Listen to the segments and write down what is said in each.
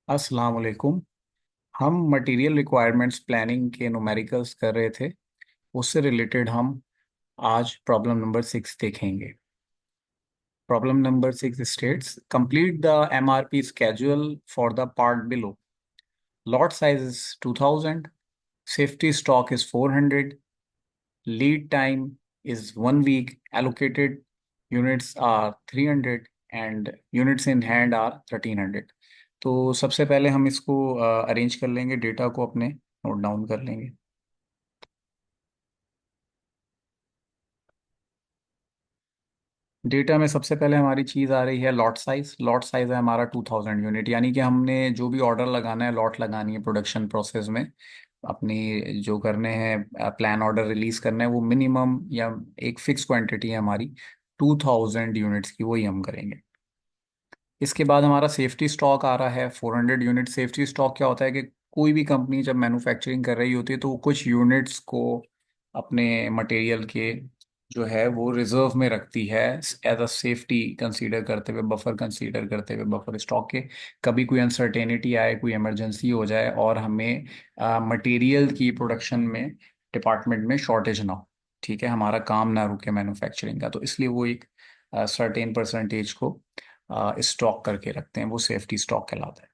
अस्सलाम वालेकुम। हम मटेरियल रिक्वायरमेंट्स प्लानिंग के न्यूमेरिकल्स कर रहे थे। उससे रिलेटेड हम आज प्रॉब्लम नंबर 6 देखेंगे। Problem number 6 states complete the MRP schedule for the part below. Lot size is 2000, safety stock is 400, lead time is 1 week, allocated units are 300 and units in hand are 1300। तो सबसे पहले हम इसको arrange कर लेंगे, data को अपने note down कर लेंगे। डेटा में सबसे पहले हमारी चीज़ आ रही है लॉट साइज। लॉट साइज है हमारा 2000 यूनिट, यानी कि हमने जो भी ऑर्डर लगाना है, लॉट लगानी है प्रोडक्शन प्रोसेस में अपनी जो करने हैं, प्लान ऑर्डर रिलीज करना है, वो मिनिमम या एक फिक्स क्वांटिटी है हमारी 2000 यूनिट्स की, वही हम करेंगे। इसके बाद हमारा सेफ्टी स्टॉक आ रहा है 400 यूनिट। सेफ्टी स्टॉक क्या होता है कि कोई भी कंपनी जब मैन्युफैक्चरिंग कर रही होती है तो वो कुछ यूनिट्स को अपने मटेरियल के जो है वो रिजर्व में रखती है, एज अ सेफ्टी कंसीडर करते हुए, बफर कंसीडर करते हुए, बफर स्टॉक के। कभी कोई अनसर्टेनिटी आए, कोई इमरजेंसी हो जाए और हमें मटेरियल की प्रोडक्शन में डिपार्टमेंट में शॉर्टेज ना हो, ठीक है, हमारा काम ना रुके मैन्युफैक्चरिंग का, तो इसलिए वो एक सर्टेन परसेंटेज को स्टॉक करके रखते हैं, वो सेफ्टी स्टॉक कहलाता है।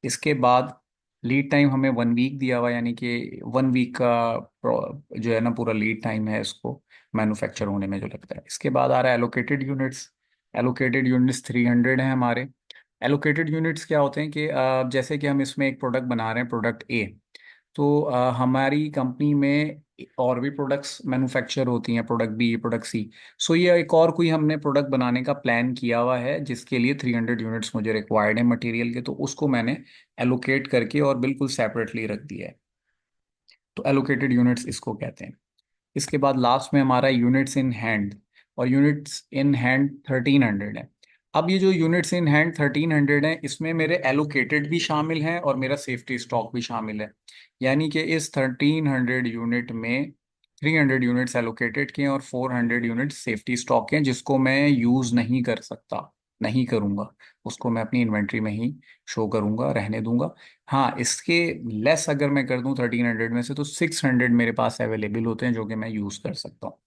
इसके बाद लीड टाइम हमें 1 वीक दिया हुआ है, यानी कि 1 वीक का जो है ना पूरा लीड टाइम है इसको मैन्युफैक्चर होने में जो लगता है। इसके बाद आ रहा है एलोकेटेड यूनिट्स। एलोकेटेड यूनिट्स 300 हैं हमारे। एलोकेटेड यूनिट्स क्या होते हैं कि जैसे कि हम इसमें एक प्रोडक्ट बना रहे हैं, प्रोडक्ट ए, तो हमारी कंपनी में और भी प्रोडक्ट्स मैन्युफैक्चर होती हैं, प्रोडक्ट बी, प्रोडक्ट सी। सो ये एक और कोई हमने प्रोडक्ट बनाने का प्लान किया हुआ है जिसके लिए 300 यूनिट्स मुझे रिक्वायर्ड है मटेरियल के, तो उसको मैंने एलोकेट करके और बिल्कुल सेपरेटली रख दिया है। तो एलोकेटेड यूनिट्स इसको कहते हैं। इसके बाद लास्ट में हमारा यूनिट्स इन हैंड, और यूनिट्स इन हैंड 1300 है। अब ये जो यूनिट्स इन हैंड 1300 है, इसमें मेरे एलोकेटेड भी शामिल हैं और मेरा सेफ्टी स्टॉक भी शामिल है। यानी कि इस 1300 यूनिट में 300 यूनिट्स एलोकेटेड के हैं और 400 यूनिट्स सेफ्टी स्टॉक के हैं, जिसको मैं यूज़ नहीं कर सकता, नहीं करूँगा, उसको मैं अपनी इन्वेंट्री में ही शो करूँगा, रहने दूंगा। हाँ, इसके लेस अगर मैं कर दूं 1300 में से, तो 600 मेरे पास अवेलेबल होते हैं जो कि मैं यूज़ कर सकता हूँ।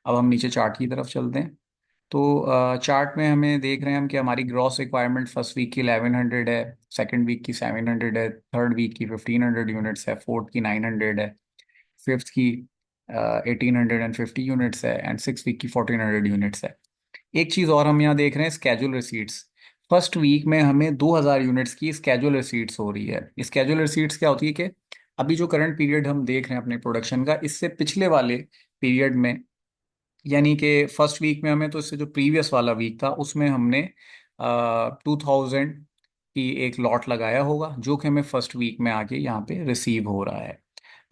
अब हम नीचे चार्ट की तरफ चलते हैं। तो चार्ट में हमें देख रहे हैं हम कि हमारी ग्रॉस रिक्वायरमेंट फर्स्ट वीक की 1100 है, सेकंड वीक की 700 है, थर्ड वीक की 1500 यूनिट्स है, फोर्थ की 900 है, फिफ्थ की 1850 यूनिट्स है, एंड सिक्स वीक की 1400 यूनिट्स है। एक चीज़ और हम यहाँ देख रहे हैं, स्केजुअल रिसीट्स। फर्स्ट वीक में हमें 2000 यूनिट्स की स्केजुअल रिसीट्स हो रही है। स्केजुअल रिसीट्स क्या होती है कि अभी जो करंट पीरियड हम देख रहे हैं अपने प्रोडक्शन का, इससे पिछले वाले पीरियड में, यानी कि फर्स्ट वीक में हमें, तो इससे जो प्रीवियस वाला वीक था उसमें हमने 2000 की एक लॉट लगाया होगा जो कि हमें फर्स्ट वीक में आके यहाँ पे रिसीव हो रहा है।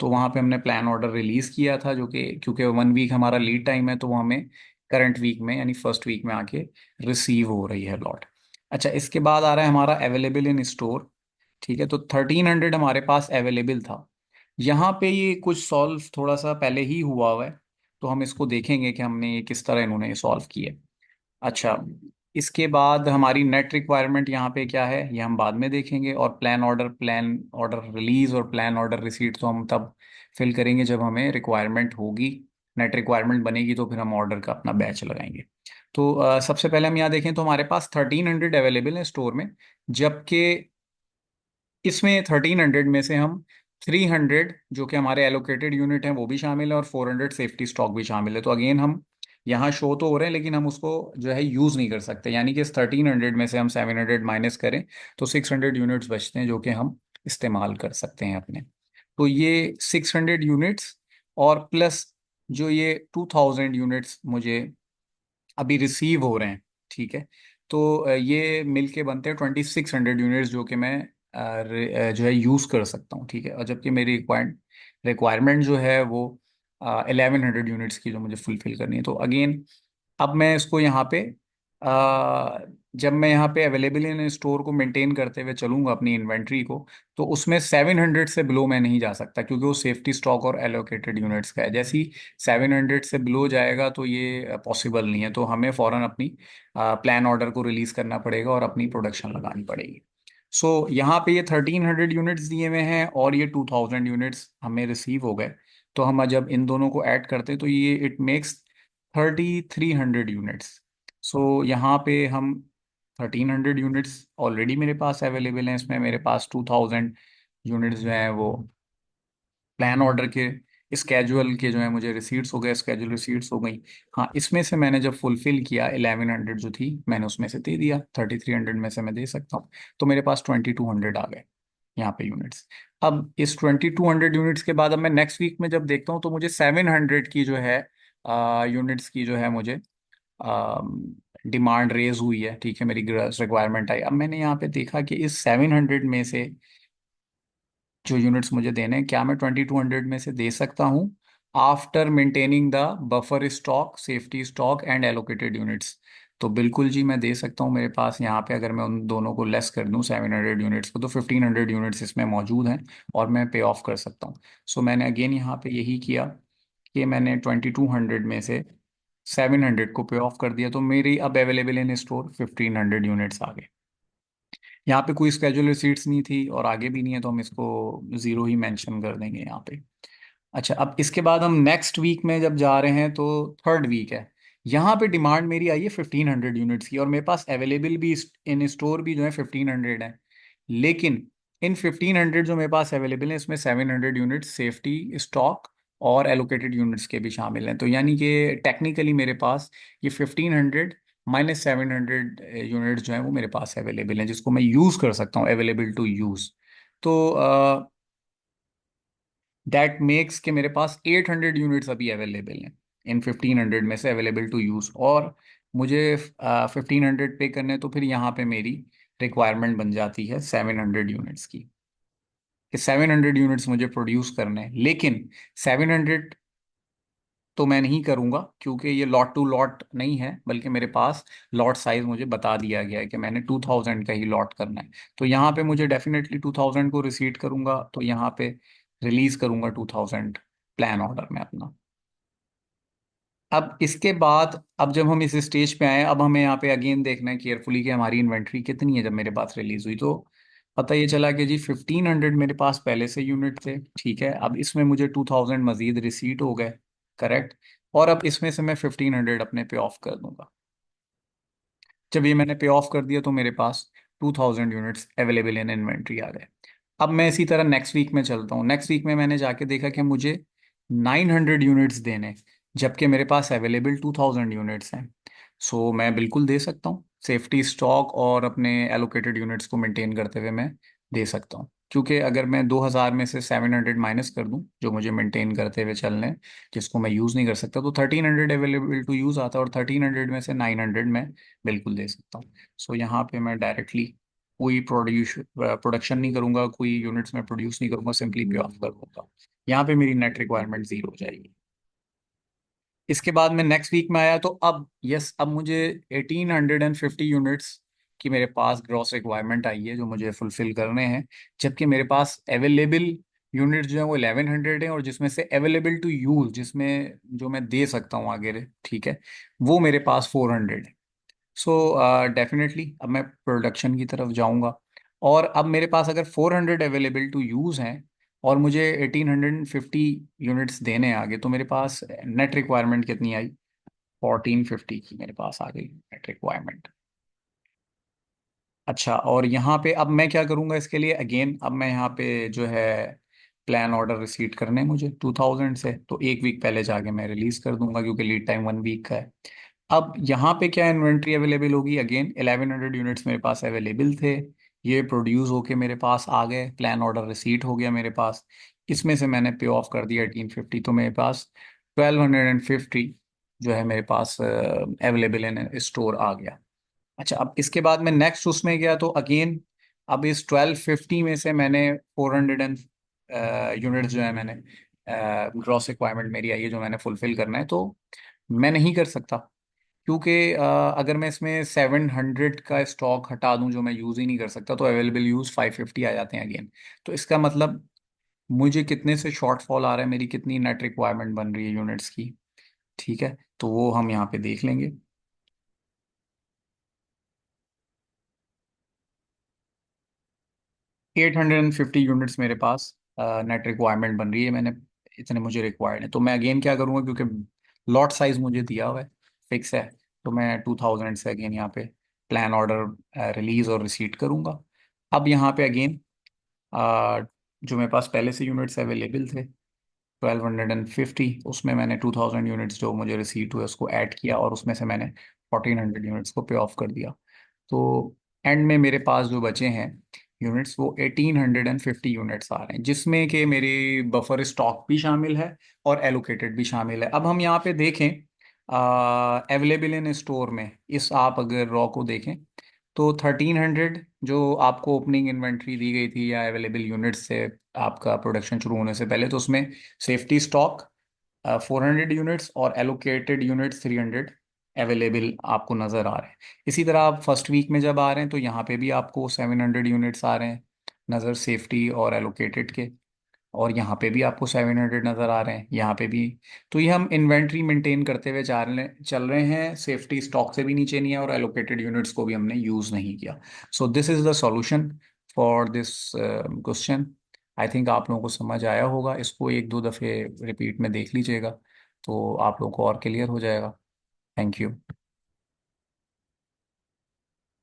तो वहाँ पे हमने प्लान ऑर्डर रिलीज किया था, जो कि क्योंकि 1 वीक हमारा लीड टाइम है, तो वो हमें करंट वीक में यानी फर्स्ट वीक में आके रिसीव हो रही है लॉट। अच्छा, इसके बाद आ रहा है हमारा अवेलेबल इन स्टोर। ठीक है, तो 1300 हमारे पास अवेलेबल था। यहाँ पे ये कुछ सॉल्व थोड़ा सा पहले ही हुआ है, तो हम इसको देखेंगे कि हमने ये किस तरह इन्होंने सॉल्व किया। अच्छा, इसके बाद हमारी नेट रिक्वायरमेंट यहाँ पे क्या है ये हम बाद में देखेंगे, और प्लान ऑर्डर रिलीज और प्लान ऑर्डर रिसीट तो हम तब फिल करेंगे जब हमें रिक्वायरमेंट होगी। नेट रिक्वायरमेंट बनेगी तो फिर हम ऑर्डर का अपना बैच लगाएंगे। तो सबसे पहले हम यहाँ देखें तो हमारे पास 1300 अवेलेबल है स्टोर में, जबकि इसमें 1300 में से हम 300 जो कि हमारे एलोकेटेड यूनिट हैं वो भी शामिल है, और 400 सेफ्टी स्टॉक भी शामिल है। तो अगेन हम यहाँ शो तो हो रहे हैं लेकिन हम उसको जो है यूज़ नहीं कर सकते, यानी कि इस 1300 में से हम 700 माइनस करें तो 600 यूनिट्स बचते हैं जो कि हम इस्तेमाल कर सकते हैं अपने। तो ये 600 यूनिट्स और प्लस जो ये 2000 यूनिट्स मुझे अभी रिसीव हो रहे हैं, ठीक है, तो ये मिलके बनते हैं 2600 यूनिट्स जो कि मैं जो है यूज़ कर सकता हूँ, ठीक है। और जबकि मेरी रिक्वायरमेंट जो है वो 1100 यूनिट्स की जो मुझे फुलफिल करनी है। तो अगेन अब मैं इसको यहाँ पे जब मैं यहाँ पे अवेलेबल इन स्टोर को मेंटेन करते हुए चलूंगा अपनी इन्वेंट्री को, तो उसमें 700 से बिलो मैं नहीं जा सकता, क्योंकि वो सेफ्टी स्टॉक और एलोकेटेड यूनिट्स का है। जैसे ही 700 से बिलो जाएगा तो ये पॉसिबल नहीं है, तो हमें फ़ौरन अपनी प्लान ऑर्डर को रिलीज़ करना पड़ेगा और अपनी प्रोडक्शन लगानी पड़ेगी। सो यहाँ पे ये 1300 यूनिट्स दिए हुए हैं और ये 2000 यूनिट्स हमें रिसीव हो गए। तो हम जब इन दोनों को ऐड करते तो ये इट मेक्स 3300 यूनिट्स। सो यहाँ पे हम 1300 यूनिट्स ऑलरेडी मेरे पास अवेलेबल हैं, इसमें मेरे पास 2000 यूनिट्स जो हैं वो प्लान ऑर्डर के स्केजुअल के जो है मुझे रिसीट्स हो गए, स्केजुअल रिसीट्स हो गई। हाँ, इसमें से मैंने जब फुलफिल किया 1100 जो थी मैंने उसमें से दे दिया, 3300 में से मैं दे सकता हूँ। तो मेरे पास 2200 आ गए यहाँ पे यूनिट्स। अब इस 2200 यूनिट्स के बाद अब मैं नेक्स्ट वीक में जब देखता हूँ तो मुझे 700 की जो है यूनिट्स की जो है मुझे डिमांड रेज हुई है। ठीक है, मेरी ग्रॉस रिक्वायरमेंट आई। अब मैंने यहाँ पे देखा कि इस 700 में से जो यूनिट्स मुझे देने हैं, क्या मैं 2200 में से दे सकता हूँ after maintaining the buffer stock, safety stock and allocated units? तो बिल्कुल जी मैं दे सकता हूँ। मेरे पास यहाँ पे अगर मैं उन दोनों को लेस कर दूँ 700 यूनिट्स को, तो 1500 यूनिट्स इसमें मौजूद हैं और मैं पे ऑफ कर सकता हूँ। सो मैंने अगेन यहाँ पे यही किया कि मैंने 2200 में से 700 को पे ऑफ कर दिया, तो मेरी अब अवेलेबल इन स्टोर 1500 यूनिट्स आ गए। यहाँ पे कोई स्केजुअल रिसीट्स नहीं थी और आगे भी नहीं है, तो हम इसको जीरो ही मेंशन कर देंगे यहाँ पे। अच्छा, अब इसके बाद हम नेक्स्ट वीक में जब जा रहे हैं तो थर्ड वीक है। यहाँ पे डिमांड मेरी आई है 1500 यूनिट्स की और मेरे पास अवेलेबल भी इन स्टोर भी जो है 1500 है। लेकिन इन 1500 जो मेरे पास अवेलेबल है इसमें 700 यूनिट्स सेफ्टी स्टॉक और एलोकेटेड यूनिट्स के भी शामिल हैं। तो यानी कि टेक्निकली मेरे पास ये 1500 माइनस 700 यूनिट्स जो है वो मेरे पास अवेलेबल हैं, जिसको मैं यूज़ कर सकता हूँ, अवेलेबल टू यूज़। तो दैट मेक्स कि मेरे पास 800 यूनिट्स अभी अवेलेबल हैं इन 1500 में से अवेलेबल टू यूज़। और मुझे 1500 पे करने, तो फिर यहाँ पे मेरी रिक्वायरमेंट बन जाती है 700 यूनिट्स की, कि 700 यूनिट्स मुझे प्रोड्यूस करने हैं। लेकिन 700 तो मैं नहीं करूंगा, क्योंकि ये लॉट टू लॉट नहीं है, बल्कि मेरे पास लॉट साइज मुझे बता दिया गया है कि मैंने 2000 का ही लॉट करना है। तो यहाँ पे मुझे डेफिनेटली 2000 को रिसीट करूंगा, तो यहाँ पे रिलीज करूंगा 2000 प्लान ऑर्डर में अपना। अब इसके बाद अब जब हम इस स्टेज पे आए, अब हमें यहाँ पे अगेन देखना है केयरफुली कि हमारी इन्वेंट्री कितनी है। जब मेरे पास रिलीज हुई तो पता ये चला कि जी 1500 मेरे पास पहले से यूनिट थे। ठीक है, अब इसमें मुझे 2000 मजीद रिसीट हो गए, करेक्ट। और अब इसमें से मैं 1500 अपने पे ऑफ कर दूंगा। जब ये मैंने पे ऑफ कर दिया तो मेरे पास 2000 यूनिट्स अवेलेबल इन इन्वेंट्री आ गए। अब मैं इसी तरह नेक्स्ट वीक में चलता हूँ। नेक्स्ट वीक में मैंने जाके देखा कि मुझे 900 यूनिट्स देने, जबकि मेरे पास अवेलेबल 2000 यूनिट्स हैं। सो मैं बिल्कुल दे सकता हूँ, सेफ्टी स्टॉक और अपने एलोकेटेड यूनिट्स को मेंटेन करते हुए मैं दे सकता हूँ। क्योंकि अगर मैं 2000 में से 700 माइनस कर दूं जो मुझे मेंटेन करते हुए चलने हैं, जिसको मैं यूज़ नहीं कर सकता, तो 1300 अवेलेबल टू यूज़ आता है, और 1300 में से 900 मैं बिल्कुल दे सकता हूँ। सो यहाँ पे मैं डायरेक्टली कोई प्रोडक्शन नहीं करूंगा, कोई यूनिट्स में प्रोड्यूस नहीं करूंगा, सिंपली पे ऑफ कर दूंगा। यहाँ पे मेरी नेट रिक्वायरमेंट जीरो हो जाएगी। इसके बाद में नेक्स्ट वीक में आया तो अब यस, अब मुझे 1850 यूनिट्स की मेरे पास ग्रॉस रिक्वायरमेंट आई है जो मुझे फुलफिल करने हैं। जबकि मेरे पास अवेलेबल यूनिट्स जो है वो 1100 है, और जिसमें से अवेलेबल टू यूज, जिसमें जो मैं दे सकता हूँ आगे, ठीक है, वो मेरे पास 400 है। सो डेफिनेटली अब मैं प्रोडक्शन की तरफ जाऊंगा। और अब मेरे पास अगर 400 अवेलेबल टू यूज़ हैं और मुझे 1850 यूनिट्स देने आगे, तो मेरे पास नेट रिक्वायरमेंट कितनी आई? 1450 की मेरे पास आ गई नेट रिक्वायरमेंट। अच्छा, और यहाँ पे अब मैं क्या करूँगा इसके लिए? अगेन अब मैं यहाँ पे जो है प्लान ऑर्डर रिसीट करने हैं मुझे 2000 से, तो एक वीक पहले जाके मैं रिलीज कर दूंगा, क्योंकि लीड टाइम 1 वीक का है। अब यहाँ पे क्या इन्वेंट्री अवेलेबल होगी? अगेन 1100 यूनिट्स मेरे पास अवेलेबल थे, ये प्रोड्यूस होके मेरे पास आ गए, प्लान ऑर्डर रिसीट हो गया मेरे पास। इसमें से मैंने पे ऑफ कर दिया 1850, तो मेरे पास 1250 जो है मेरे पास अवेलेबल इन स्टोर आ गया। अच्छा, अब इसके बाद मैं नेक्स्ट उसमें गया तो अगेन अब इस 1250 में से मैंने 400 यूनिट्स जो है मैंने ग्रॉस रिक्वायरमेंट मेरी आई है जो मैंने फुलफिल करना है, तो मैं नहीं कर सकता। क्योंकि अगर मैं इसमें 700 का स्टॉक हटा दूं जो मैं यूज़ ही नहीं कर सकता, तो अवेलेबल यूज़ 550 आ जाते हैं अगेन। तो इसका मतलब मुझे कितने से शॉर्टफॉल आ रहा है, मेरी कितनी नेट रिक्वायरमेंट बन रही है यूनिट्स की। ठीक है, तो वो हम यहाँ पे देख लेंगे। 850 यूनिट्स मेरे पास नेट रिक्वायरमेंट बन रही है। मैंने इतने मुझे रिक्वायर्ड है, तो मैं अगेन क्या करूँगा, क्योंकि लॉट साइज मुझे दिया हुआ है, फिक्स है, तो मैं 2000 से अगेन यहाँ पे प्लान ऑर्डर रिलीज और रिसीट करूँगा। अब यहाँ पे अगेन जो मेरे पास पहले से यूनिट्स अवेलेबल थे 1250, उसमें मैंने 2000 यूनिट्स जो मुझे रिसीट हुए उसको ऐड किया, और उसमें से मैंने 1400 यूनिट्स को पे ऑफ कर दिया। तो एंड में मेरे पास जो बचे हैं यूनिट्स वो 1850 यूनिट्स आ रहे हैं, जिसमें कि मेरी बफर स्टॉक भी शामिल है और एलोकेटेड भी शामिल है। अब हम यहाँ पे देखें अवेलेबल इन स्टोर में, इस आप अगर रॉ को देखें तो 1300 जो आपको ओपनिंग इन्वेंट्री दी गई थी या अवेलेबल यूनिट्स से आपका प्रोडक्शन शुरू होने से पहले, तो उसमें सेफ्टी स्टॉक 400 यूनिट्स और एलोकेटेड यूनिट्स 300 अवेलेबल आपको नज़र आ रहे हैं। इसी तरह आप फर्स्ट वीक में जब आ रहे हैं तो यहाँ पे भी आपको 700 यूनिट्स आ रहे हैं नज़र, सेफ्टी और एलोकेटेड के, और यहाँ पे भी आपको 700 नज़र आ रहे हैं यहाँ पे भी। तो ये हम इन्वेंट्री मेंटेन करते हुए चल रहे हैं, सेफ्टी स्टॉक से भी नीचे नहीं है और एलोकेटेड यूनिट्स को भी हमने यूज़ नहीं किया। So this is the solution for this question. I think आप लोगों को समझ आया होगा, इसको एक दो दफ़े रिपीट में देख लीजिएगा तो आप लोगों को और क्लियर हो जाएगा। Thank you.